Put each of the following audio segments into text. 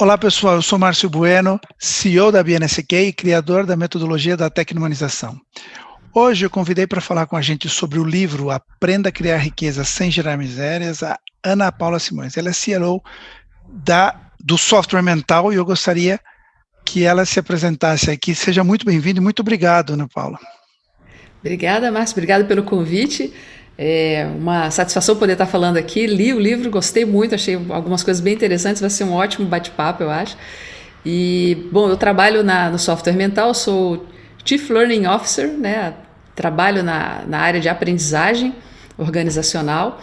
Olá pessoal, eu sou Márcio Bueno, CEO da BNSK e criador da metodologia da tecnohumanização. Hoje eu convidei para falar com a gente sobre o livro Aprenda a Criar Riqueza Sem Gerar Misérias, a Ana Paula Simões. Ela é CEO do Software Mental e eu gostaria que ela se apresentasse aqui. Seja muito bem-vinda e muito obrigado, Ana Paula. Obrigada, Márcio. Obrigada pelo convite. É uma satisfação poder estar falando aqui. Li o livro, gostei muito, achei algumas coisas bem interessantes. Vai ser um ótimo bate-papo, eu acho. E, bom, eu trabalho no Software Mental, sou Chief Learning Officer, né? Trabalho na área de aprendizagem organizacional.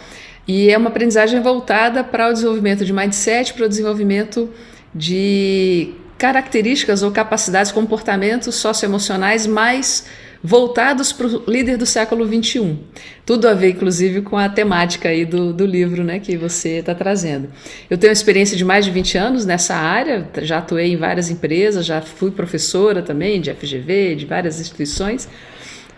E é uma aprendizagem voltada para o desenvolvimento de mindset, para o desenvolvimento de características ou capacidades, comportamentos socioemocionais mais voltados para o líder do século XXI. Tudo a ver, inclusive, com a temática aí do livro, né, que você está trazendo. Eu tenho uma experiência de mais de 20 anos nessa área, já atuei em várias empresas, já fui professora também de FGV, de várias instituições,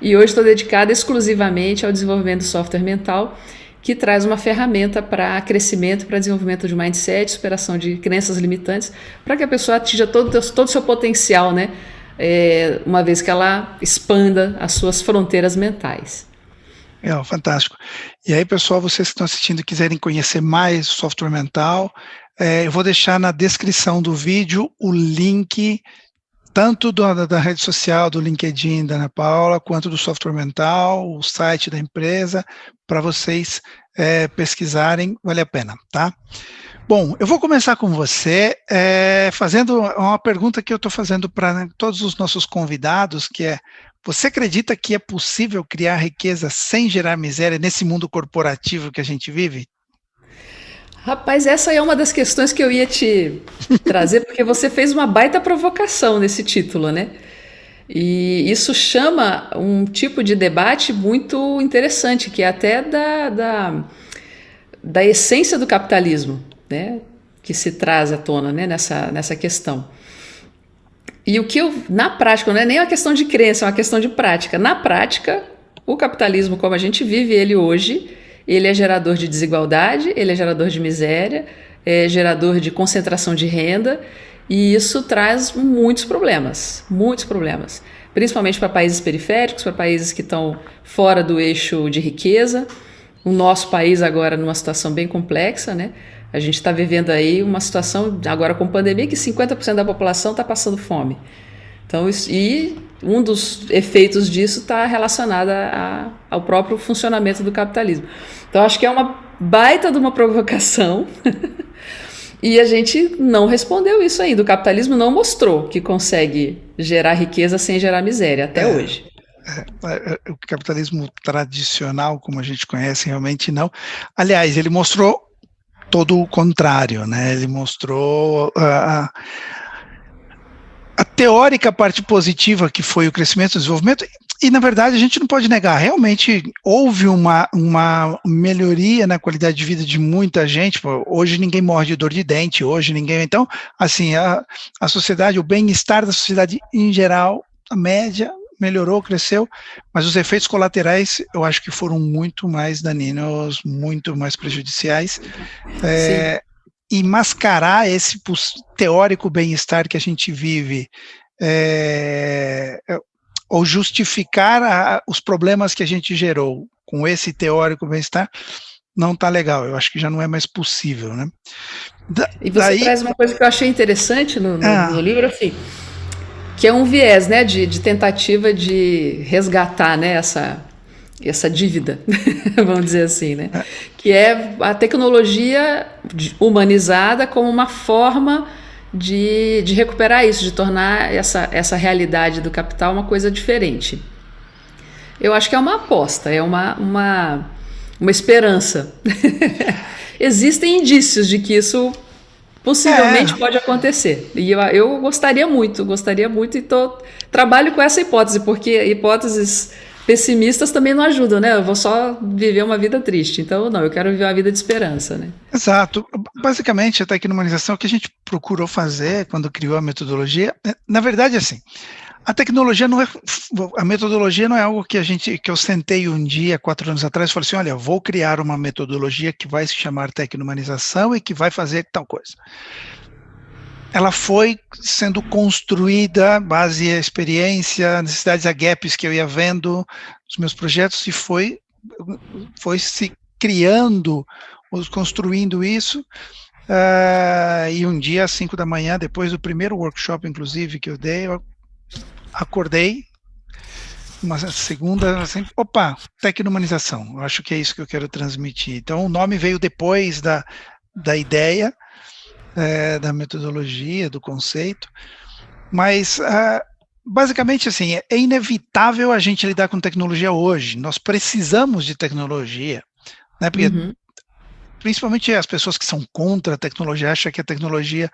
e hoje estou dedicada exclusivamente ao desenvolvimento do software mental, que traz uma ferramenta para crescimento, para desenvolvimento de mindset, superação de crenças limitantes, para que a pessoa atinja todo o seu potencial, né? Uma vez que ela expanda as suas fronteiras mentais. Fantástico. E aí, pessoal, vocês que estão assistindo e quiserem conhecer mais software mental, eu vou deixar na descrição do vídeo o link tanto da rede social, do LinkedIn da Ana Paula, quanto do software mental, o site da empresa, para vocês pesquisarem, vale a pena, tá? Bom, eu vou começar com você, fazendo uma pergunta que eu estou fazendo para todos os nossos convidados, que é: você acredita que é possível criar riqueza sem gerar miséria nesse mundo corporativo que a gente vive? Rapaz, essa é uma das questões que eu ia te trazer, porque você fez uma baita provocação nesse título, né? E isso chama um tipo de debate muito interessante, que é até da essência do capitalismo, né? Que se traz à tona, né? Nessa questão. E o que na prática, não é nem uma questão de crença, é uma questão de prática. Na prática, o capitalismo como a gente vive ele hoje, ele é gerador de desigualdade, ele é gerador de miséria, é gerador de concentração de renda, e isso traz muitos problemas, principalmente para países periféricos, para países que estão fora do eixo de riqueza. O nosso país agora numa situação bem complexa, né? A gente está vivendo aí uma situação, agora com pandemia, que 50% da população está passando fome. Então, e um dos efeitos disso está relacionado ao próprio funcionamento do capitalismo. Então, acho que é uma baita de uma provocação e a gente não respondeu isso ainda. O capitalismo não mostrou que consegue gerar riqueza sem gerar miséria, até hoje. O capitalismo tradicional, como a gente conhece, realmente não. Aliás, ele mostrou todo o contrário, né? Ele mostrou a teórica parte positiva que foi o crescimento e o desenvolvimento, e na verdade a gente não pode negar, realmente houve uma melhoria na qualidade de vida de muita gente. Hoje ninguém morre de dor de dente, então, assim, a sociedade, o bem-estar da sociedade em geral, a média, melhorou, cresceu, mas os efeitos colaterais eu acho que foram muito mais daninos, muito mais prejudiciais. E mascarar esse teórico bem-estar que a gente vive, ou justificar os problemas que a gente gerou com esse teórico bem-estar, não está legal, eu acho que já não é mais possível, né? E você traz uma coisa que eu achei interessante no livro, assim, que é um viés, né, de tentativa de resgatar, né, essa dívida, vamos dizer assim, né? Que é a tecnologia humanizada como uma forma de recuperar isso, de tornar essa realidade do capital uma coisa diferente. Eu acho que é uma aposta, é uma esperança. Existem indícios de que isso possivelmente pode acontecer. E eu gostaria muito, e trabalho com essa hipótese, porque hipóteses pessimistas também não ajudam, né? Eu vou só viver uma vida triste. Então, não, eu quero viver uma vida de esperança, né? Exato. Basicamente, a tecnomanização que a gente procurou fazer quando criou a metodologia, na verdade, assim, a tecnologia não é, a metodologia não é algo que eu sentei um dia, 4 anos atrás, e falei assim: olha, eu vou criar uma metodologia que vai se chamar tecnomanização e que vai fazer tal coisa. ela foi sendo construída base à experiência, necessidades, a gaps que eu ia vendo nos meus projetos, e foi se criando, construindo isso. E um dia, às 5 da manhã, depois do primeiro workshop, inclusive, que eu dei, eu acordei, uma segunda, assim, opa, tecno-humanização, eu acho que é isso que eu quero transmitir. Então, o nome veio depois da ideia, da metodologia, do conceito, mas, basicamente, assim, é inevitável a gente lidar com tecnologia hoje, nós precisamos de tecnologia, né, porque Uhum. principalmente as pessoas que são contra a tecnologia, acham que a tecnologia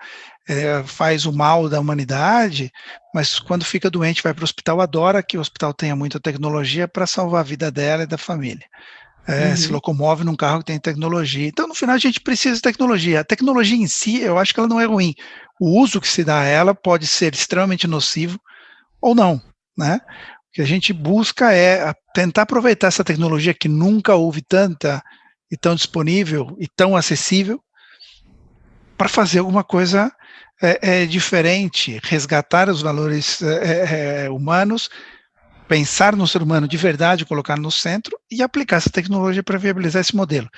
faz o mal da humanidade, mas quando fica doente vai para o hospital, adora que o hospital tenha muita tecnologia para salvar a vida dela e da família. Se Uhum. locomove num carro que tem tecnologia. Então, no final, a gente precisa de tecnologia. A tecnologia em si, eu acho que ela não é ruim. O uso que se dá a ela pode ser extremamente nocivo ou não, né? O que a gente busca é tentar aproveitar essa tecnologia que nunca houve tanta e tão disponível e tão acessível para fazer alguma coisa diferente, resgatar os valores humanos, pensar no ser humano de verdade, colocar no centro e aplicar essa tecnologia para viabilizar esse modelo.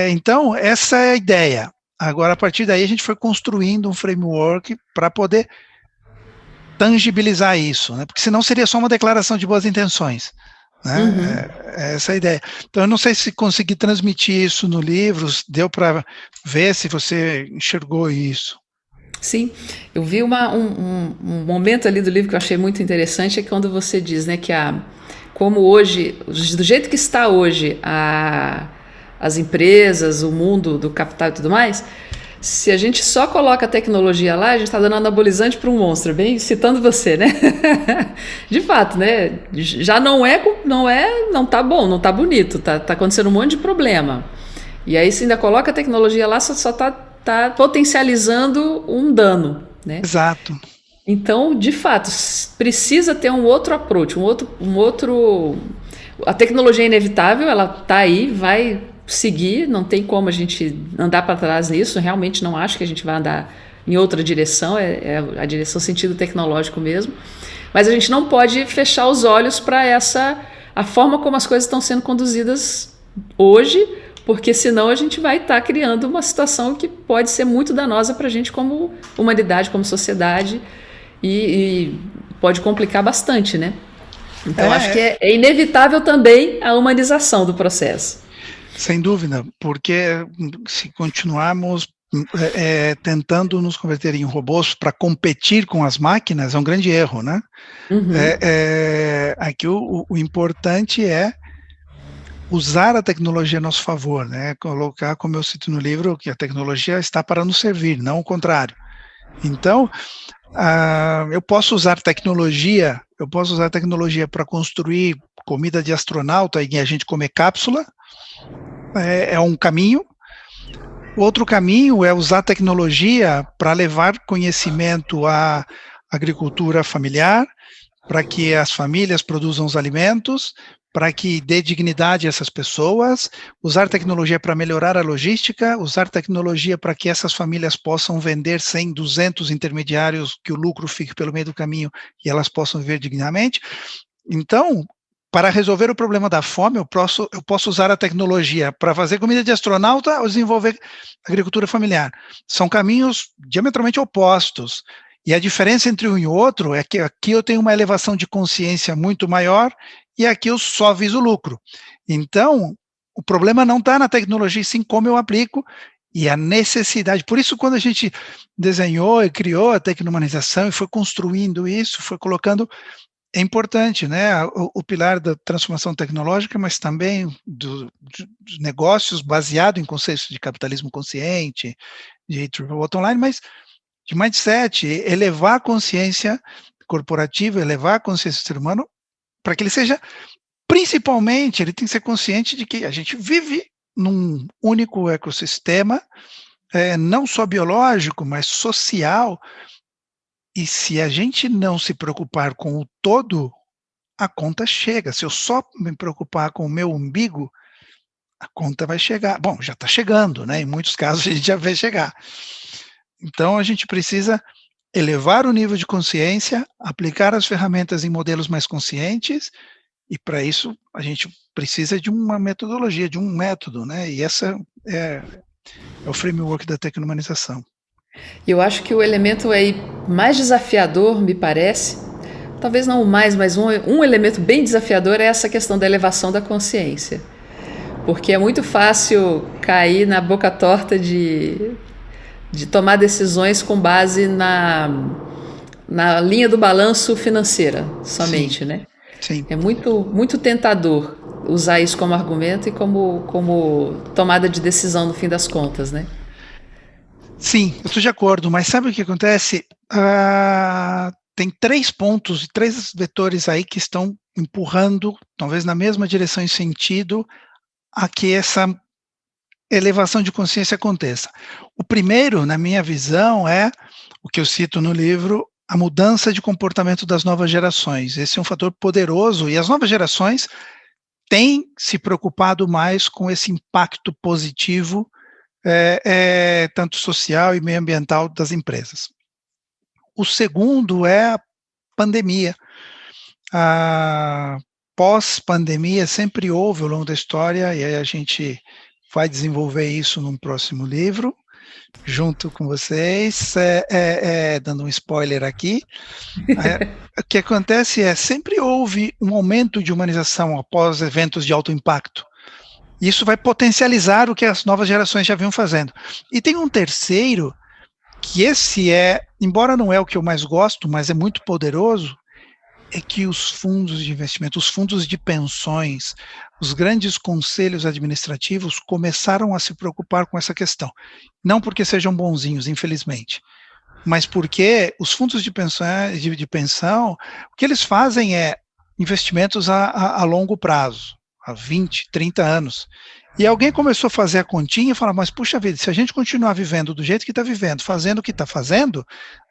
Então, essa é a ideia. Agora, a partir daí, a gente foi construindo um framework para poder tangibilizar isso, né? Porque senão seria só uma declaração de boas intenções. Né? Uhum. Essa é a ideia. Então, eu não sei se consegui transmitir isso no livro, deu para ver se você enxergou isso. Sim, eu vi um momento ali do livro que eu achei muito interessante, é quando você diz, né, que como hoje, do jeito que está hoje, as empresas, o mundo do capital e tudo mais, se a gente só coloca a tecnologia lá, a gente está dando anabolizante para um monstro, bem citando você, né? De fato, né? Já não tá bom, não tá bonito, tá acontecendo um monte de problema. E aí, se ainda coloca a tecnologia lá, só tá potencializando um dano, né? Exato. Então, de fato, precisa ter um outro approach, um outro. A tecnologia é inevitável, ela tá aí, vai seguir, não tem como a gente andar para trás nisso. Realmente não acho que a gente vai andar em outra direção, é a direção sentido tecnológico mesmo. Mas a gente não pode fechar os olhos para a forma como as coisas estão sendo conduzidas hoje, porque senão a gente vai estar criando uma situação que pode ser muito danosa para a gente como humanidade, como sociedade, e pode complicar bastante, né? Então acho que É, é inevitável também a humanização do processo. sem dúvida, porque se continuarmos tentando nos converter em robôs para competir com as máquinas, é um grande erro, né? Uhum. Aqui o importante é usar a tecnologia a nosso favor, né? Colocar, como eu cito no livro, que a tecnologia está para nos servir, não o contrário. Então, eu posso usar tecnologia para construir comida de astronauta e a gente comer cápsula, é um caminho. O outro caminho é usar tecnologia para levar conhecimento à agricultura familiar, para que as famílias produzam os alimentos, para que dê dignidade a essas pessoas, usar tecnologia para melhorar a logística, usar tecnologia para que essas famílias possam vender sem 200 intermediários, que o lucro fique pelo meio do caminho e elas possam viver dignamente. Então, para resolver o problema da fome, eu posso usar a tecnologia para fazer comida de astronauta ou desenvolver agricultura familiar. São caminhos diametralmente opostos. E a diferença entre um e outro é que aqui eu tenho uma elevação de consciência muito maior e aqui eu só viso lucro. Então, o problema não está na tecnologia, sim como eu aplico e a necessidade. Por isso, quando a gente desenhou e criou a tecnomanização e foi construindo isso, foi colocando, é importante, né, o pilar da transformação tecnológica, mas também dos negócios baseado em conceitos de capitalismo consciente, de triple bottom line, mas de mindset, elevar a consciência corporativa, elevar a consciência do ser humano, para que ele seja, principalmente, ele tem que ser consciente de que a gente vive num único ecossistema, não só biológico, mas social, e se a gente não se preocupar com o todo, a conta chega. Se eu só me preocupar com o meu umbigo, a conta vai chegar. Bom, já está chegando, né? Em muitos casos a gente já vê chegar. Então, a gente precisa elevar o nível de consciência, aplicar as ferramentas em modelos mais conscientes, e para isso a gente precisa de uma metodologia, de um método, né? E essa é o framework da tecnomanização. Eu acho que o elemento aí mais desafiador, me parece, talvez não o mais, mas um elemento bem desafiador é essa questão da elevação da consciência. Porque é muito fácil cair na boca torta de tomar decisões com base na linha do balanço financeira somente, Sim, né? sim. É muito tentador usar isso como argumento e como tomada de decisão no fim das contas, né? Sim, eu estou de acordo, mas sabe o que acontece? Tem 3 pontos, 3 vetores aí que estão empurrando, talvez na mesma direção e sentido, a que essa elevação de consciência aconteça. O primeiro, na minha visão, é o que eu cito no livro, a mudança de comportamento das novas gerações. Esse é um fator poderoso e as novas gerações têm se preocupado mais com esse impacto positivo, tanto social e meioambiental das empresas. O segundo é a pandemia. Pós-pandemia sempre houve ao longo da história, e aí a gente vai desenvolver isso num próximo livro, junto com vocês, dando um spoiler aqui. O que acontece sempre houve um aumento de humanização após eventos de alto impacto. Isso vai potencializar o que as novas gerações já vinham fazendo. E tem um terceiro, que esse embora não é o que eu mais gosto, mas é muito poderoso, é que os fundos de investimento, os fundos de pensões, os grandes conselhos administrativos começaram a se preocupar com essa questão. Não porque sejam bonzinhos, infelizmente, mas porque os fundos de pensão, o que eles fazem é investimentos a longo prazo, há 20, 30 anos. E alguém começou a fazer a continha e falar, mas puxa vida, se a gente continuar vivendo do jeito que está vivendo, fazendo o que está fazendo,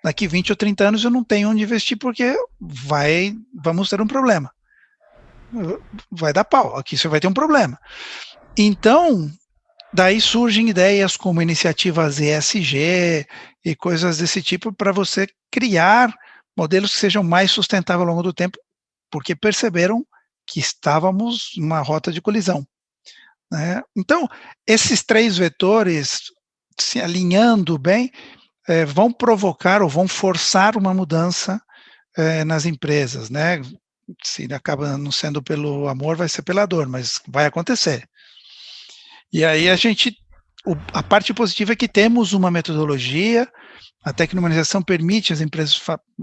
daqui 20 ou 30 anos eu não tenho onde investir porque vamos ter um problema. Vai dar pau, aqui você vai ter um problema. Então, daí surgem ideias como iniciativas ESG e coisas desse tipo para você criar modelos que sejam mais sustentáveis ao longo do tempo, porque perceberam que estávamos numa rota de colisão. Né? Então, esses 3 vetores, se alinhando bem, vão provocar ou vão forçar uma mudança nas empresas. Né? Se acaba não sendo pelo amor, vai ser pela dor, mas vai acontecer. E aí a parte positiva é que temos uma metodologia, a tecnomanização permite as empresas,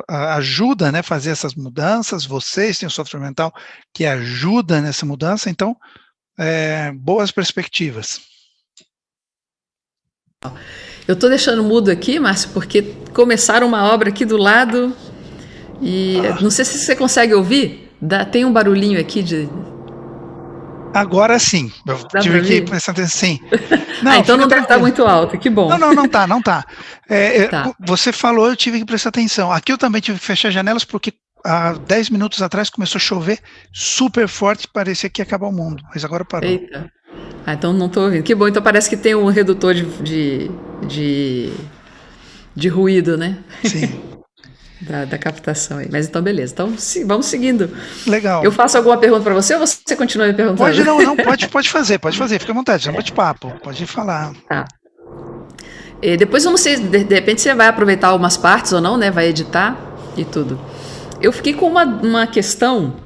ajuda, né, fazer essas mudanças, vocês têm o software mental que ajuda nessa mudança, então, boas perspectivas. Eu estou deixando mudo aqui, Márcio, porque começaram uma obra aqui do lado e não sei se você consegue ouvir, tem um barulhinho aqui de... Agora sim, eu tive que prestar atenção, sim. Não, então não deve estar muito alto, que bom. Não tá. Tá. Você falou, eu tive que prestar atenção. Aqui eu também tive que fechar janelas porque há 10 minutos atrás começou a chover super forte, parecia que ia acabar o mundo, mas agora parou. Eita. Então não estou ouvindo. Que bom, então parece que tem um redutor de ruído, né? Sim. da captação aí. Mas então beleza, então vamos seguindo. Legal. Eu faço alguma pergunta para você ou você continua me perguntando? Pode fazer, fica à vontade, é um bate-papo, pode falar. Tá. Depois eu não sei, de repente você vai aproveitar algumas partes ou não, né? Vai editar e tudo. Eu fiquei com uma questão.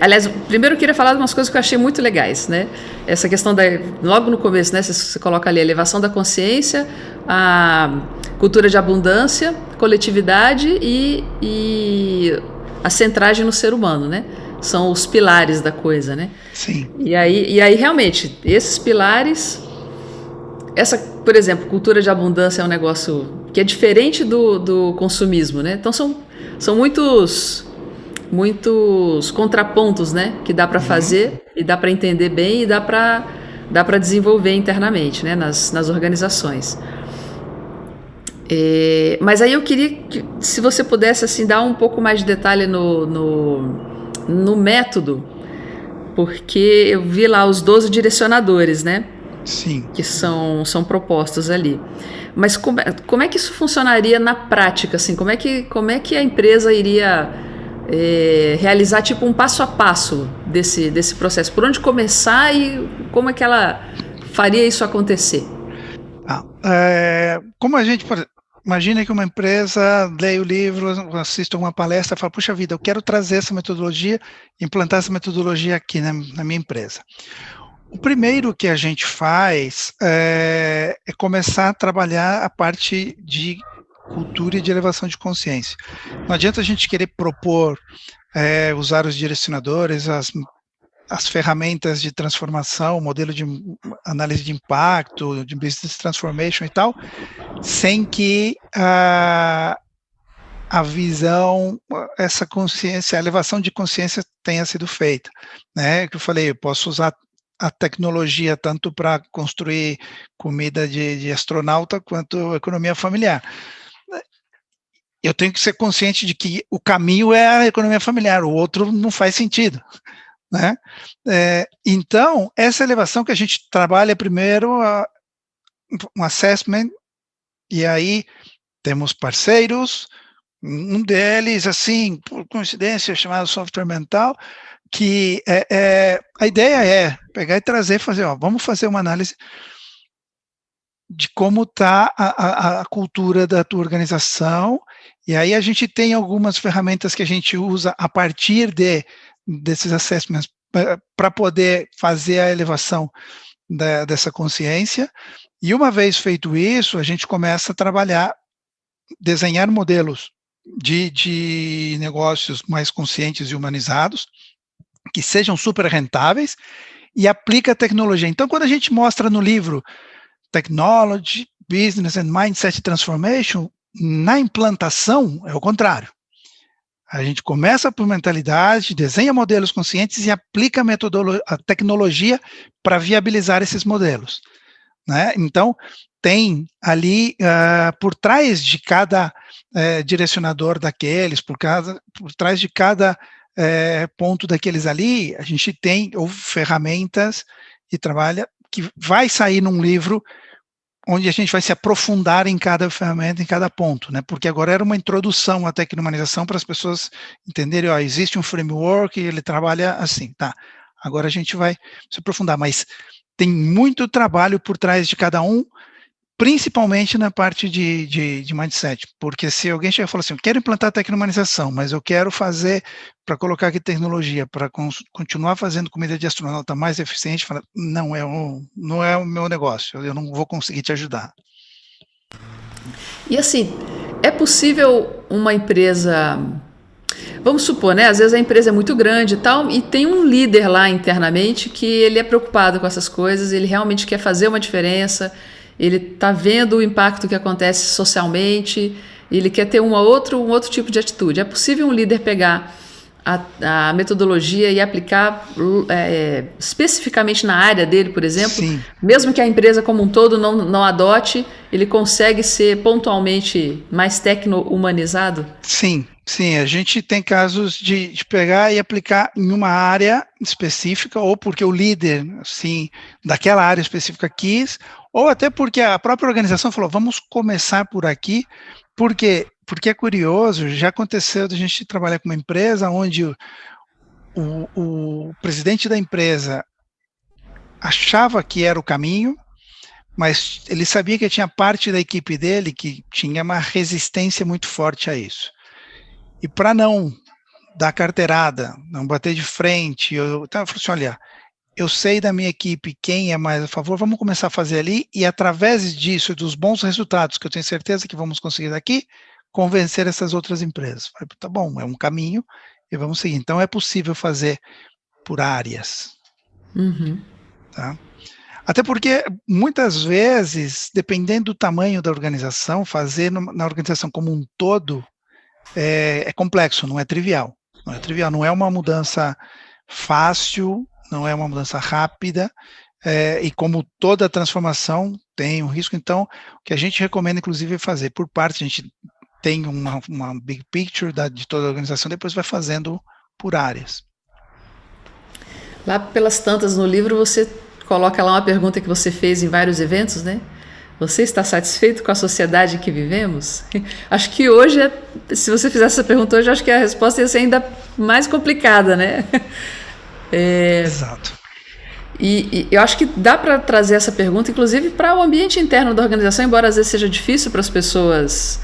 Aliás, primeiro eu queria falar de umas coisas que eu achei muito legais, né? Essa questão logo no começo, né? Você coloca ali a elevação da consciência, a cultura de abundância, coletividade e a centragem no ser humano, né? São os pilares da coisa, né? Sim. E aí realmente, esses pilares, por exemplo, cultura de abundância é um negócio que é diferente do consumismo, né? Então são muitos contrapontos, né, que dá para fazer e dá para entender bem e dá para desenvolver internamente, né, nas organizações. Mas aí eu queria que, se você pudesse assim dar um pouco mais de detalhe no método, porque eu vi lá os 12 direcionadores, né? sim. que são propostos ali. Mas como é que isso funcionaria na prática? Assim, como é que a empresa iria realizar tipo um passo a passo desse processo? Por onde começar e como é que ela faria isso acontecer? Como a gente, imagina que uma empresa leia o livro, assista uma palestra, fala, puxa vida, eu quero trazer essa metodologia, implantar essa metodologia aqui na minha empresa. O primeiro que a gente faz é começar a trabalhar a parte de cultura e de elevação de consciência. Não adianta a gente querer propor, usar os direcionadores, as ferramentas de transformação, modelo de análise de impacto, de business transformation e tal, sem que a visão, essa consciência, a elevação de consciência tenha sido feita, né? Que eu falei, eu posso usar a tecnologia tanto para construir comida de astronauta quanto economia familiar. Eu tenho que ser consciente de que o caminho é a economia familiar, o outro não faz sentido, né? Então, essa elevação que a gente trabalha primeiro, um assessment, e aí temos parceiros, um deles, assim, por coincidência, chamado Software Mental, que a ideia é pegar e trazer, fazer, vamos fazer uma análise de como está a cultura da tua organização, e aí a gente tem algumas ferramentas que a gente usa a partir desses assessments para poder fazer a elevação dessa consciência, e uma vez feito isso, a gente começa a trabalhar, desenhar modelos de negócios mais conscientes e humanizados, que sejam super rentáveis, e aplica a tecnologia. Então, quando a gente mostra no livro Technology, Business and Mindset Transformation, na implantação é o contrário. A gente começa por mentalidade, desenha modelos conscientes e aplica a tecnologia para viabilizar esses modelos, né? Então, tem ali, por trás de cada direcionador daqueles, por trás de cada ponto daqueles ali, a gente tem ferramentas e trabalha que vai sair num livro onde a gente vai se aprofundar em cada ferramenta, em cada ponto, né? Porque agora era uma introdução à tecnomanização para as pessoas entenderem, existe um framework e ele trabalha assim, tá? Agora a gente vai se aprofundar, mas tem muito trabalho por trás de cada um, principalmente na parte de mindset, porque se alguém chega e fala assim, eu quero implantar tecnomanização, mas eu quero fazer, para colocar aqui tecnologia, para continuar fazendo comida de astronauta mais eficiente, fala, não é o meu negócio, eu não vou conseguir te ajudar. E assim, é possível uma empresa, vamos supor, né? Às vezes a empresa é muito grande e tal, e tem um líder lá internamente que ele é preocupado com essas coisas, ele realmente quer fazer uma diferença, ele está vendo o impacto que acontece socialmente, ele quer ter um outro tipo de atitude. É possível um líder pegar a metodologia e aplicar especificamente na área dele, por exemplo, Sim. mesmo que a empresa como um todo não adote, ele consegue ser pontualmente mais tecno-humanizado? Sim, a gente tem casos de pegar e aplicar em uma área específica, ou porque o líder, assim, daquela área específica quis, ou até porque a própria organização falou, vamos começar por aqui, porque é curioso, já aconteceu de a gente trabalhar com uma empresa onde o presidente da empresa achava que era o caminho, mas ele sabia que tinha parte da equipe dele que tinha uma resistência muito forte a isso. E para não dar carteirada, não bater de frente, eu falei assim, olha, eu sei da minha equipe quem é mais a favor, vamos começar a fazer ali, e através disso, dos bons resultados, que eu tenho certeza que vamos conseguir daqui, convencer essas outras empresas. Falei, tá bom, é um caminho, e vamos seguir. Então, é possível fazer por áreas. Uhum. Tá? Até porque, muitas vezes, dependendo do tamanho da organização, fazer na organização como um todo é complexo, não é trivial. Não é trivial, não é uma mudança fácil, não é uma mudança rápida, e como toda transformação tem um risco, então, o que a gente recomenda, inclusive, é fazer por parte, a gente tem uma big picture de toda a organização, depois vai fazendo por áreas. Lá pelas tantas no livro você coloca lá uma pergunta que você fez em vários eventos, né? Você está satisfeito com a sociedade em que vivemos? Acho que hoje, se você fizesse essa pergunta hoje, acho que a resposta ia ser ainda mais complicada, né? Exato. E eu acho que dá para trazer essa pergunta, inclusive, para o ambiente interno da organização, embora às vezes seja difícil para as pessoas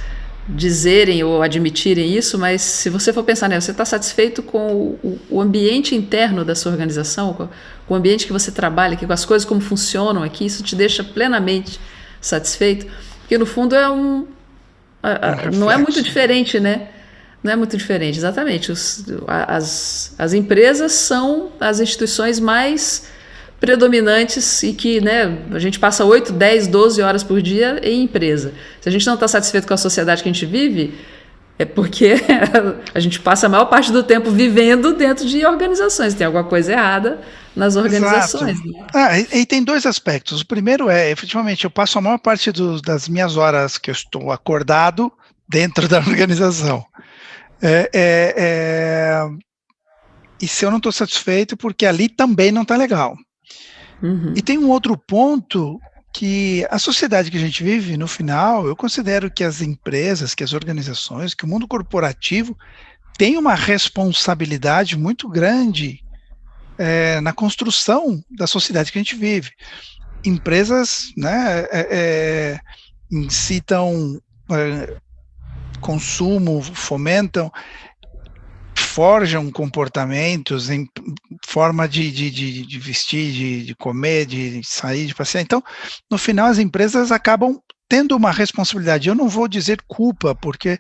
dizerem ou admitirem isso, mas se você for pensar, né, você está satisfeito com o ambiente interno da sua organização, com o ambiente que você trabalha, com as coisas como funcionam aqui, isso te deixa plenamente satisfeito? Porque no fundo não é muito diferente, né? Não é muito diferente, exatamente. As empresas são as instituições mais predominantes e que, né, a gente passa 8, 10, 12 horas por dia em empresa. Se a gente não está satisfeito com a sociedade que a gente vive, é porque a gente passa a maior parte do tempo vivendo dentro de organizações. Tem alguma coisa errada nas organizações. Né? E tem dois aspectos. O primeiro efetivamente, eu passo a maior parte das minhas horas que eu estou acordado dentro da organização. E se eu não estou satisfeito, porque ali também não está legal. Uhum. E tem um outro ponto que a sociedade que a gente vive, no final, eu considero que as empresas, que as organizações, que o mundo corporativo tem uma responsabilidade muito grande na construção da sociedade que a gente vive. Empresas, né, incitam consumo, fomentam, forjam comportamentos em forma de vestir, de comer, de sair, de passear. Então, no final, as empresas acabam tendo uma responsabilidade. Eu não vou dizer culpa, porque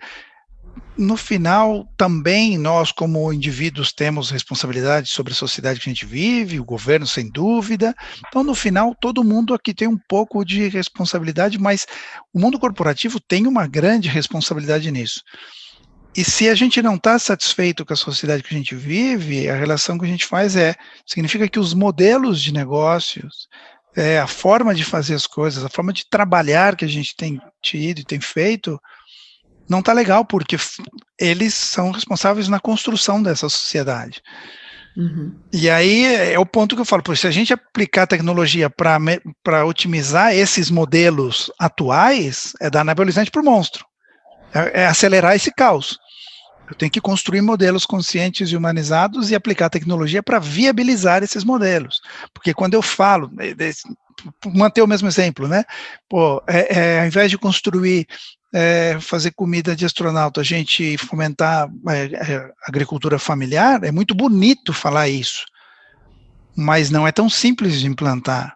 no final, também nós, como indivíduos, temos responsabilidade sobre a sociedade que a gente vive, o governo, sem dúvida. Então, no final, todo mundo aqui tem um pouco de responsabilidade, mas o mundo corporativo tem uma grande responsabilidade nisso. E se a gente não está satisfeito com a sociedade que a gente vive, a relação que a gente faz significa que os modelos de negócios, a forma de fazer as coisas, a forma de trabalhar que a gente tem tido e tem feito, não está legal, porque eles são responsáveis na construção dessa sociedade. Uhum. E aí é o ponto que eu falo, se a gente aplicar tecnologia para otimizar esses modelos atuais, é dar anabolizante para o monstro, é acelerar esse caos. Eu tenho que construir modelos conscientes e humanizados e aplicar tecnologia para viabilizar esses modelos. Porque quando eu falo, manter o mesmo exemplo, né? Ao invés de construir, fazer comida de astronauta, a gente fomentar agricultura familiar, é muito bonito falar isso, mas não é tão simples de implantar.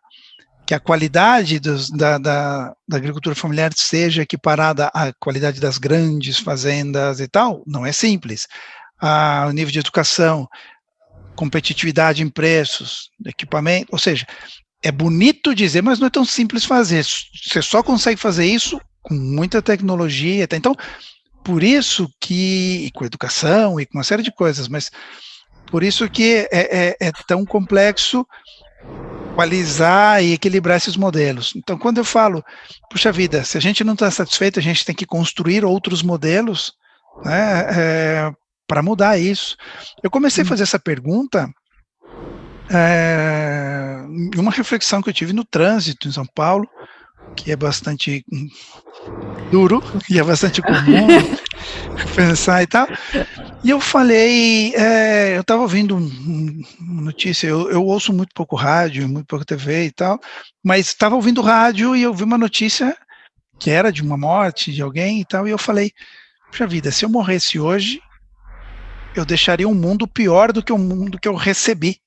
Que a qualidade da agricultura familiar seja equiparada à qualidade das grandes fazendas e tal, não é simples. O nível de educação, competitividade em preços, equipamento, ou seja, é bonito dizer, mas não é tão simples fazer. Você só consegue fazer isso com muita tecnologia. Então, por isso que, e com educação e com uma série de coisas, mas por isso que é tão complexo equalizar e equilibrar esses modelos. Então, quando eu falo, puxa vida, se a gente não está satisfeito, a gente tem que construir outros modelos, né, para mudar isso. Eu comecei a fazer essa pergunta em uma reflexão que eu tive no trânsito em São Paulo, que é bastante duro e é bastante comum pensar e tal. E eu falei, eu estava ouvindo uma notícia, eu ouço muito pouco rádio, muito pouco TV e tal, mas estava ouvindo rádio e eu vi uma notícia que era de uma morte de alguém e tal, e eu falei, puxa vida, se eu morresse hoje, eu deixaria um mundo pior do que o mundo que eu recebi.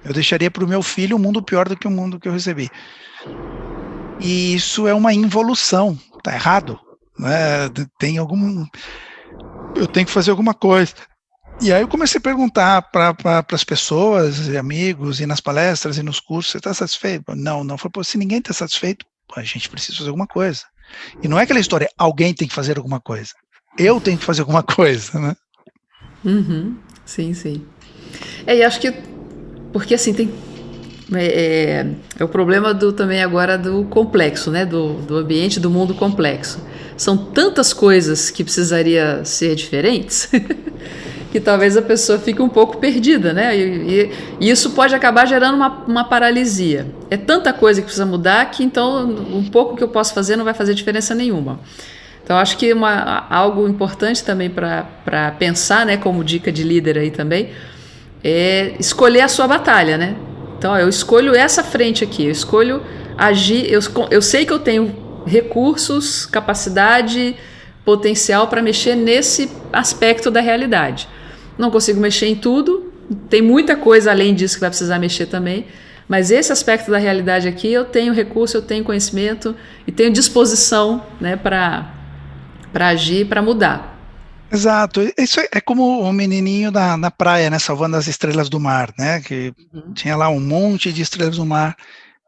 Eu deixaria para o meu filho um mundo pior do que o mundo que eu recebi. E isso é uma involução, tá errado, né? Eu tenho que fazer alguma coisa. E aí eu comecei a perguntar para as pessoas, e amigos, e nas palestras, e nos cursos, você está satisfeito? Não. Falei, se ninguém está satisfeito, a gente precisa fazer alguma coisa. E não é aquela história, alguém tem que fazer alguma coisa. Eu tenho que fazer alguma coisa, né? Uhum, sim. E acho que, porque assim, tem... É o problema também agora do complexo, né? Do ambiente, do mundo complexo. São tantas coisas que precisaria ser diferentes que talvez a pessoa fique um pouco perdida, né? E isso pode acabar gerando uma paralisia. É tanta coisa que precisa mudar que então um pouco que eu posso fazer não vai fazer diferença nenhuma. Então acho que algo importante também para pensar, né, como dica de líder aí também, é escolher a sua batalha, né? Então eu escolho essa frente aqui, eu escolho agir, eu sei que eu tenho recursos, capacidade, potencial para mexer nesse aspecto da realidade. Não consigo mexer em tudo, tem muita coisa além disso que vai precisar mexer também, mas esse aspecto da realidade aqui eu tenho recurso, eu tenho conhecimento e tenho disposição, né, para agir, para mudar. Exato, isso é como o menininho na praia, né, salvando as estrelas do mar, né, que tinha lá um monte de estrelas do mar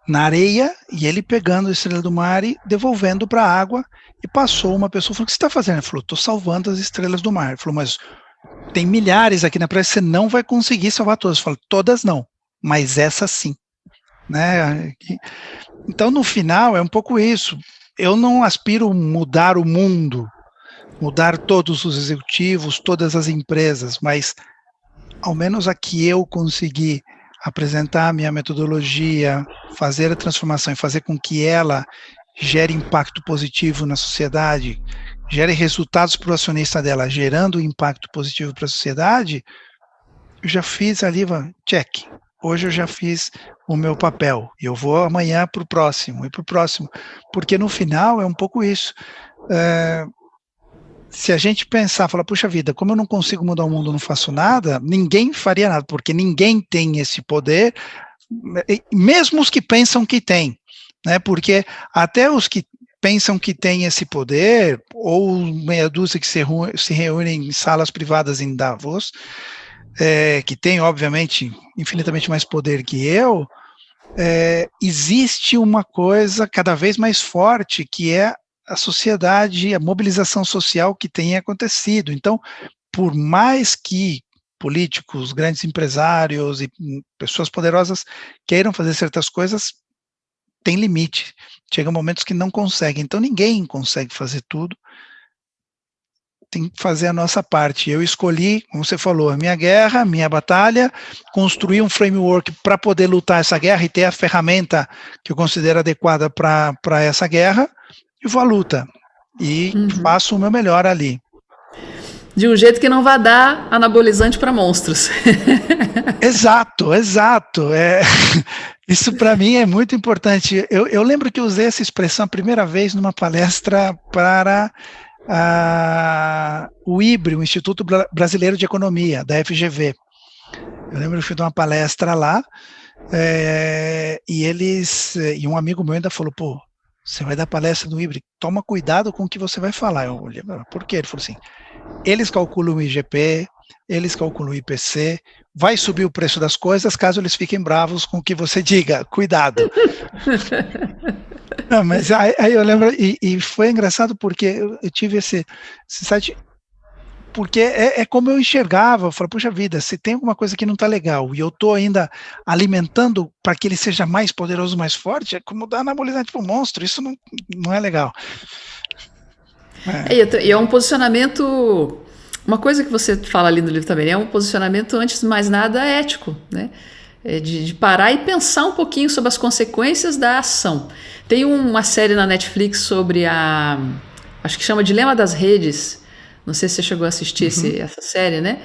na areia, e ele pegando a estrela do mar e devolvendo para a água, e passou uma pessoa, falou, o que você está fazendo? Ele falou, estou salvando as estrelas do mar. Ele falou, mas tem milhares aqui na praia, você não vai conseguir salvar todas. Eu falei, todas não, mas essa sim, né? Então, no final, é um pouco isso. Eu não aspiro mudar o mundo, mudar todos os executivos, todas as empresas, mas ao menos aqui eu consegui apresentar a minha metodologia, fazer a transformação e fazer com que ela gere impacto positivo na sociedade, gere resultados para o acionista dela, gerando impacto positivo para a sociedade, eu já fiz ali, check. Hoje eu já fiz o meu papel, e eu vou amanhã para o próximo, porque no final é um pouco isso. Se a gente pensar, falar, puxa vida, como eu não consigo mudar o mundo, não faço nada, ninguém faria nada, porque ninguém tem esse poder, mesmo os que pensam que tem, né? Porque até os que pensam que têm esse poder, ou meia dúzia que se reúnem em salas privadas em Davos, que tem, obviamente, infinitamente mais poder que eu, existe uma coisa cada vez mais forte, que é a sociedade, a mobilização social que tem acontecido. Então, por mais que políticos, grandes empresários e pessoas poderosas queiram fazer certas coisas, tem limite. Chegam momentos que não conseguem. Então, ninguém consegue fazer tudo. Tem que fazer a nossa parte. Eu escolhi, como você falou, a minha guerra, a minha batalha, construir um framework para poder lutar essa guerra e ter a ferramenta que eu considero adequada para essa guerra, e vou à luta. E faço o meu melhor ali. De um jeito que não vai dar anabolizante para monstros. Exato. Isso para mim é muito importante. Eu lembro que eu usei essa expressão a primeira vez numa palestra para o IBRE, o Instituto Brasileiro de Economia, da FGV. Eu lembro que eu fui dar uma palestra lá, e um amigo meu ainda falou, pô, você vai dar palestra no IBRE, toma cuidado com o que você vai falar. Eu olhei, por quê? Ele falou assim, eles calculam o IGP, eles calculam o IPC, vai subir o preço das coisas caso eles fiquem bravos com o que você diga, cuidado. Não, mas aí eu lembro, e foi engraçado porque eu tive esse site, porque é como eu enxergava, eu falei, puxa vida, se tem alguma coisa que não está legal, e eu estou ainda alimentando para que ele seja mais poderoso, mais forte, é como dar anabolizante para o monstro, isso não é legal. E é um posicionamento, uma coisa que você fala ali no livro também, é um posicionamento, antes de mais nada, ético, né? De parar e pensar um pouquinho sobre as consequências da ação. Tem uma série na Netflix sobre acho que chama Dilema das Redes, não sei se você chegou a assistir essa série, né?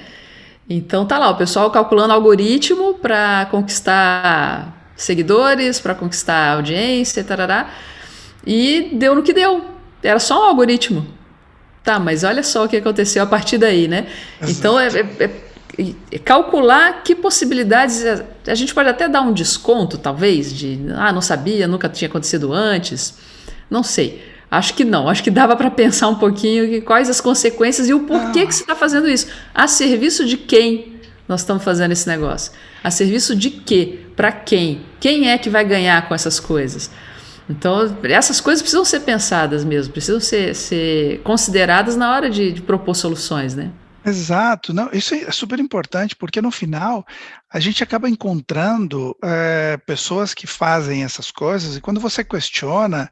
Então tá lá, o pessoal calculando algoritmo para conquistar seguidores, para conquistar audiência, tarará, e deu no que deu. Era só um algoritmo. Tá, mas olha só o que aconteceu a partir daí, né? Exato. Então, calcular que possibilidades... A gente pode até dar um desconto, talvez, não sabia, nunca tinha acontecido antes. Não sei. Acho que não. Acho que dava para pensar um pouquinho quais as consequências e o porquê que você está fazendo isso. A serviço de quem nós estamos fazendo esse negócio? A serviço de quê? Para quem? Quem é que vai ganhar com essas coisas? Então, essas coisas precisam ser pensadas mesmo, precisam ser consideradas na hora de propor soluções, né? Exato, não, isso é super importante, porque no final a gente acaba encontrando pessoas que fazem essas coisas, e quando você questiona,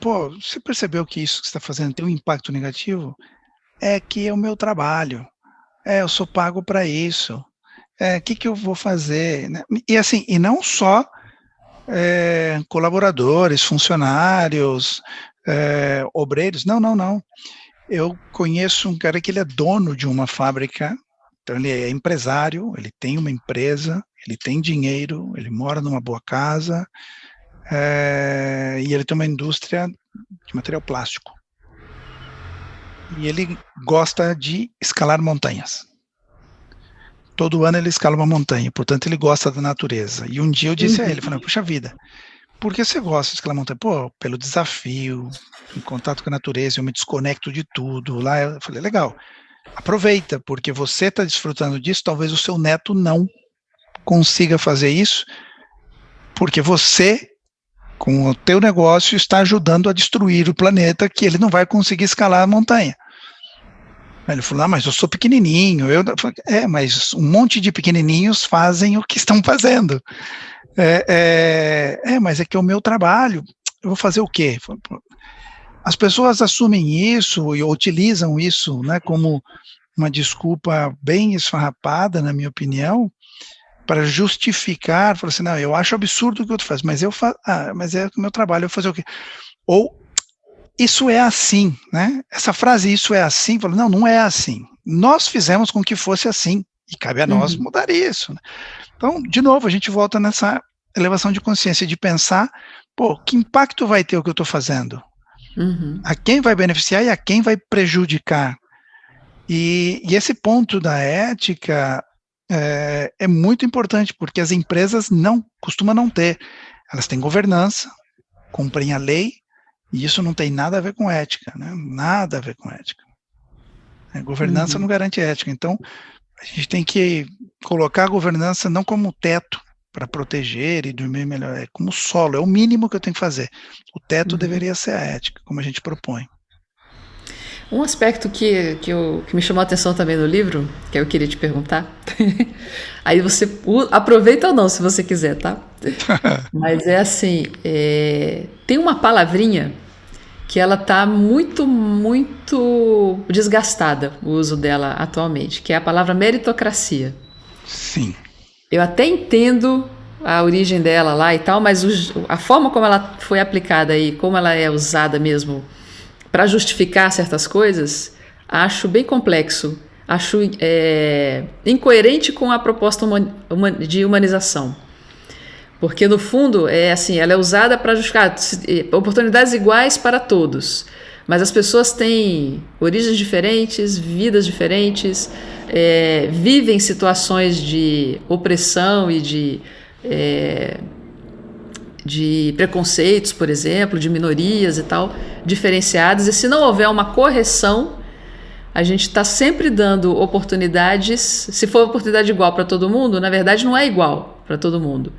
pô, você percebeu que isso que você está fazendo tem um impacto negativo? É que é o meu trabalho, eu sou pago para isso. Que eu vou fazer? Né? E assim, e não só colaboradores, funcionários, obreiros, não. Eu conheço um cara que ele é dono de uma fábrica, então ele é empresário, ele tem uma empresa, ele tem dinheiro, ele mora numa boa casa, e ele tem uma indústria de material plástico. E ele gosta de escalar montanhas. Todo ano ele escala uma montanha, portanto ele gosta da natureza. E um dia eu disse a ele, falei, puxa vida, por que você gosta de escalar montanha? Pô, pelo desafio, em contato com a natureza, eu me desconecto de tudo. Lá eu falei, legal, aproveita, porque você está desfrutando disso, talvez o seu neto não consiga fazer isso, porque você, com o teu negócio, está ajudando a destruir o planeta, que ele não vai conseguir escalar a montanha. Aí ele falou, mas eu sou pequenininho. Mas um monte de pequenininhos fazem o que estão fazendo. Mas é que é o meu trabalho. Eu vou fazer o quê? As pessoas assumem isso e utilizam isso, né, como uma desculpa bem esfarrapada, na minha opinião, para justificar, falar assim, não, eu acho absurdo o que o outro faz, mas mas é o meu trabalho, eu vou fazer o quê? Ou, isso é assim, né? Essa frase, isso é assim, falo, não é assim. Nós fizemos com que fosse assim, e cabe a nós mudar isso. Né? Então, de novo, a gente volta nessa elevação de consciência, de pensar, que impacto vai ter o que eu estou fazendo? A quem vai beneficiar e a quem vai prejudicar? E esse ponto da ética é muito importante, porque as empresas costumam não ter. Elas têm governança, cumprem a lei, e isso não tem nada a ver com ética, né? Nada a ver com ética. Governança não garante ética. Então, a gente tem que colocar a governança não como teto para proteger e dormir melhor, é como solo, é o mínimo que eu tenho que fazer. O teto deveria ser a ética, como a gente propõe. Um aspecto que me chamou a atenção também no livro, que eu queria te perguntar, aí você aproveita ou não, se você quiser, tá? Mas é assim, tem uma palavrinha que ela tá muito, muito desgastada, o uso dela atualmente, que é a palavra meritocracia. Sim. Eu até entendo a origem dela lá e tal, mas a forma como ela foi aplicada aí, como ela é usada mesmo para justificar certas coisas, acho bem complexo, acho incoerente com a proposta de humanização. Porque, no fundo, ela é usada para justificar oportunidades iguais para todos. Mas as pessoas têm origens diferentes, vidas diferentes, vivem situações de opressão e de preconceitos, por exemplo, de minorias e tal, diferenciadas. E se não houver uma correção, a gente está sempre dando oportunidades. Se for oportunidade igual para todo mundo, na verdade não é igual para todo mundo.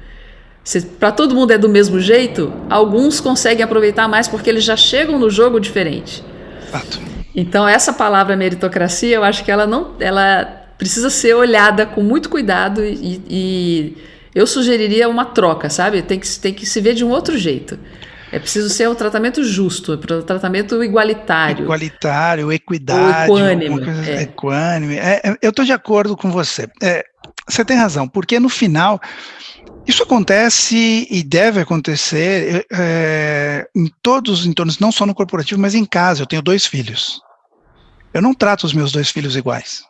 Se para todo mundo é do mesmo jeito, alguns conseguem aproveitar mais porque eles já chegam no jogo diferente. Fato. Então, essa palavra meritocracia, eu acho que ela precisa ser olhada com muito cuidado e eu sugeriria uma troca, sabe? Tem que se ver de um outro jeito. É preciso ser um tratamento justo, um tratamento igualitário. Igualitário, equidade. Ou equânime. Equânime. Eu estou de acordo com você. Você tem razão, porque no final, isso acontece e deve acontecer em todos os entornos, não só no corporativo, mas em casa. Eu tenho 2 filhos. Eu não trato os meus 2 filhos iguais.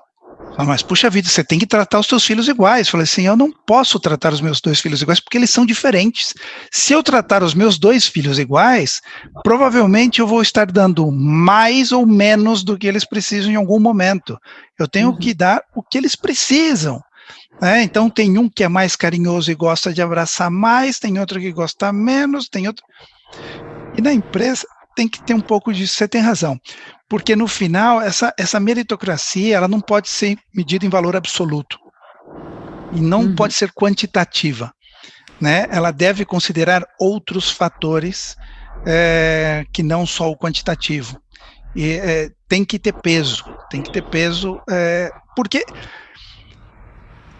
Mas, puxa vida, você tem que tratar os seus filhos iguais. Eu falei assim, eu não posso tratar os meus 2 filhos iguais porque eles são diferentes. Se eu tratar os meus 2 filhos iguais, provavelmente eu vou estar dando mais ou menos do que eles precisam em algum momento. Eu tenho que dar o que eles precisam. Então, tem um que é mais carinhoso e gosta de abraçar mais, tem outro que gosta menos, tem outro... E na empresa tem que ter um pouco disso, você tem razão. Porque no final, essa meritocracia, ela não pode ser medida em valor absoluto. E não pode ser quantitativa. Né? Ela deve considerar outros fatores que não só o quantitativo. E tem que ter peso. Porque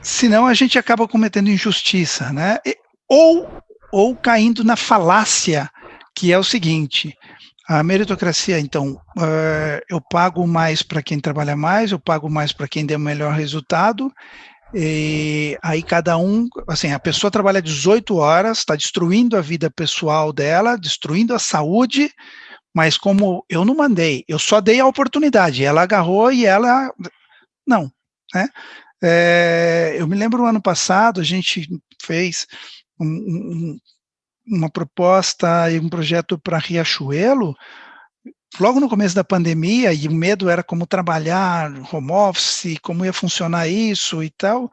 senão a gente acaba cometendo injustiça. Né? Ou caindo na falácia, que é o seguinte... A meritocracia, então, eu pago mais para quem trabalha mais, eu pago mais para quem dê o melhor resultado, e aí cada um, assim, a pessoa trabalha 18 horas, está destruindo a vida pessoal dela, destruindo a saúde, mas como eu não mandei, eu só dei a oportunidade, ela agarrou e ela, não, né? Eu me lembro no ano passado, a gente fez uma proposta e um projeto para Riachuelo, logo no começo da pandemia, e o medo era como trabalhar, home office, como ia funcionar isso e tal,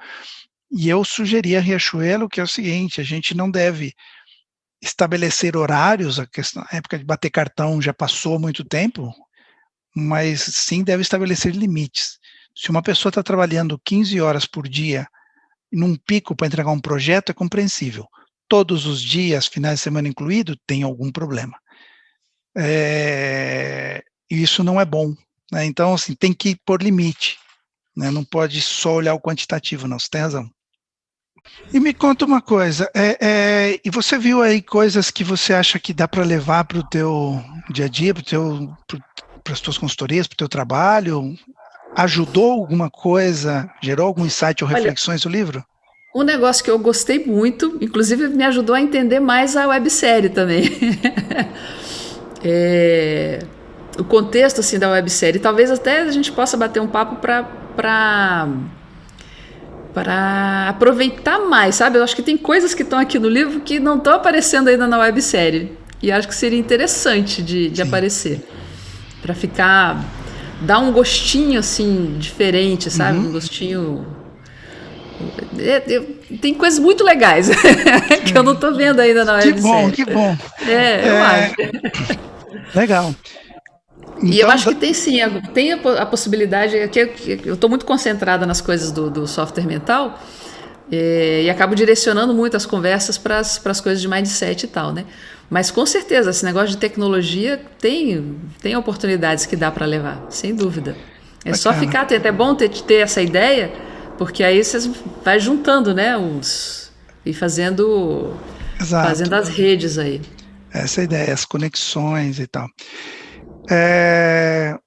e eu sugeri a Riachuelo que é o seguinte, a gente não deve estabelecer horários, a época de bater cartão já passou há muito tempo, mas sim deve estabelecer limites. Se uma pessoa está trabalhando 15 horas por dia, num pico para entregar um projeto, é compreensível. Todos os dias, finais de semana incluído, tem algum problema. E isso não é bom, né? Então, assim, tem que pôr limite, né? Não pode só olhar o quantitativo, não, você tem razão. E me conta uma coisa, e você viu aí coisas que você acha que dá para levar para o teu dia a dia, para as tuas consultorias, para o teu trabalho? Ajudou alguma coisa, gerou algum insight ou Olha, reflexões do livro? um negócio que eu gostei muito, inclusive me ajudou a entender mais a websérie também. É, o contexto assim da websérie. Talvez até a gente possa bater um papo para aproveitar mais, sabe? Eu acho que tem coisas que estão aqui no livro que não estão aparecendo ainda na websérie. E acho que seria interessante de aparecer. Para ficar... dar um gostinho assim diferente, sabe? Um gostinho... tem coisas muito legais que eu não estou vendo ainda na websérie. Que bom. Eu acho. Legal. Então, e eu acho que tem sim, tem a possibilidade, que eu estou muito concentrada nas coisas do software mental e acabo direcionando muito as conversas para as coisas de mindset e tal, né? Mas com certeza, esse negócio de tecnologia tem oportunidades que dá para levar, sem dúvida. É só ficar atento, é bom ter essa ideia, porque aí você vai juntando, né, e fazendo as redes aí. Essa é a ideia, as conexões e tal.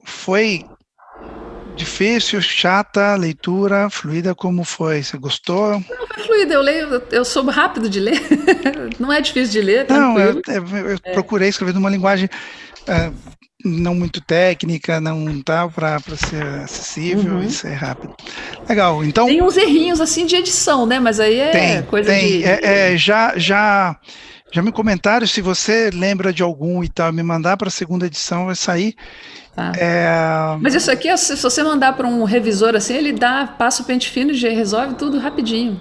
Foi difícil, chata, leitura, fluida, como foi? Você gostou? Não, foi fluida, eu sou rápido de ler, não é difícil de ler, tranquilo. Não, eu procurei escrever numa linguagem não muito técnica, não tal, para ser acessível e ser rápido. Legal, então... Tem uns errinhos assim de edição, né, mas aí coisa de... Já me comentaram, se você lembra de algum e tal, me mandar para a segunda edição, vai sair. Tá. Mas isso aqui, se você mandar para um revisor assim, ele passa o pente fino e resolve tudo rapidinho.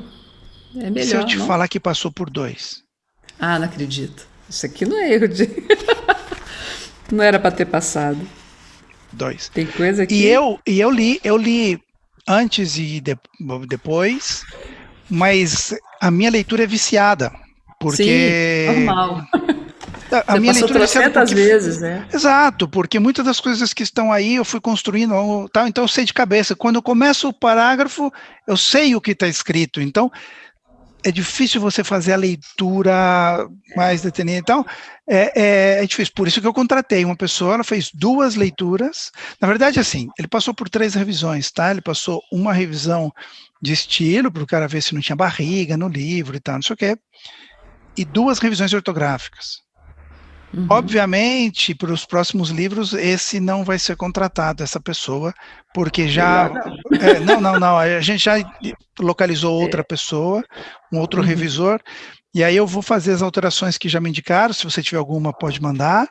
É melhor, se eu te não? falar que passou por 2? Ah, não acredito. Isso aqui não é erro de... não era para ter passado. 2. Tem coisa aqui... E eu li antes e depois, mas a minha leitura é viciada. Porque... Sim, normal. A minha leitura trocentas vezes, né? Exato, porque muitas das coisas que estão aí eu fui construindo, tal, então eu sei de cabeça. Quando eu começo o parágrafo, eu sei o que está escrito. Então, é difícil você fazer a leitura mais detenida. Então, é difícil. Por isso que eu contratei uma pessoa, ela fez 2 leituras. Na verdade, assim, ele passou por 3 revisões, tá? Ele passou uma revisão de estilo, para o cara ver se não tinha barriga no livro e tal, não sei o quê. E 2 revisões ortográficas. Obviamente, para os próximos livros, esse não vai ser contratado, essa pessoa, porque já... Não, a gente já localizou outra pessoa, um outro revisor, e aí eu vou fazer as alterações que já me indicaram, se você tiver alguma, pode mandar,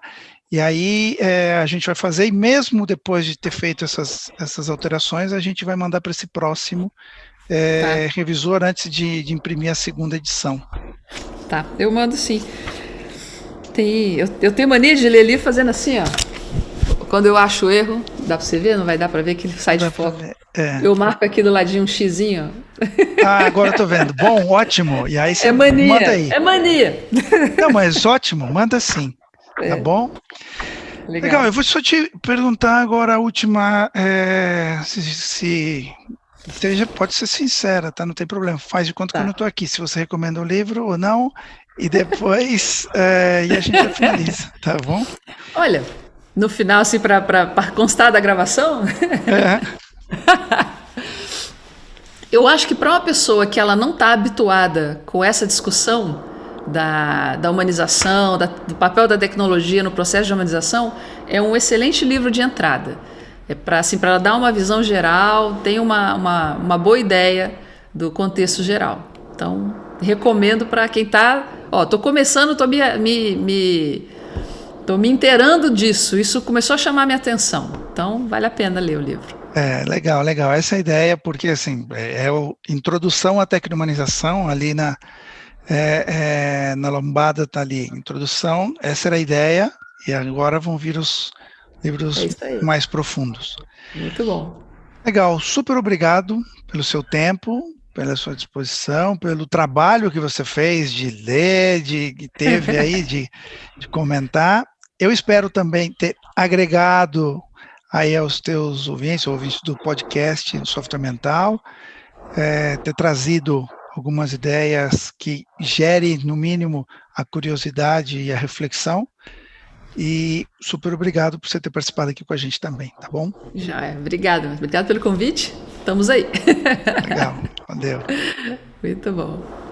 e aí a gente vai fazer, e mesmo depois de ter feito essas alterações, a gente vai mandar para esse próximo revisor antes de imprimir a segunda edição. Tá, eu mando sim. Eu tenho mania de ler livro fazendo assim, ó. Quando eu acho erro, dá pra você ver? Não vai dar pra ver que ele sai de foco. Eu marco aqui do ladinho um xizinho, ó. Agora eu tô vendo. Bom, ótimo. E aí você mania, manda aí. É mania. Não, mas ótimo, manda sim. Tá bom? Legal, eu vou só te perguntar agora a última, se pode ser sincera, tá? Não tem problema. Faz de conta que eu não tô aqui. Se você recomenda o livro ou não, e depois e a gente já finaliza, tá bom? Olha, No final, assim, para constar da gravação? É. Eu acho que para uma pessoa que ela não está habituada com essa discussão da humanização, do papel da tecnologia no processo de humanização, é um excelente livro de entrada. É para assim, ela dar uma visão geral, tem uma boa ideia do contexto geral. Então, recomendo para quem está... Estou começando, estou tô me inteirando disso, isso começou a chamar minha atenção. Então, vale a pena ler o livro. Legal, legal. Essa é a ideia, porque assim, é a introdução à tecnomanização ali na lombada está ali, introdução, essa era a ideia, e agora vão vir os livros mais profundos. Muito bom. Legal, super obrigado pelo seu tempo, pela sua disposição, pelo trabalho que você fez de ler, que teve aí, de comentar. Eu espero também ter agregado aí aos teus ouvintes do podcast Software Mental, ter trazido algumas ideias que gerem, no mínimo, a curiosidade e a reflexão. E super obrigado por você ter participado aqui com a gente também, tá bom? Já é. Obrigado pelo convite. Estamos aí. Legal, valeu. Muito bom.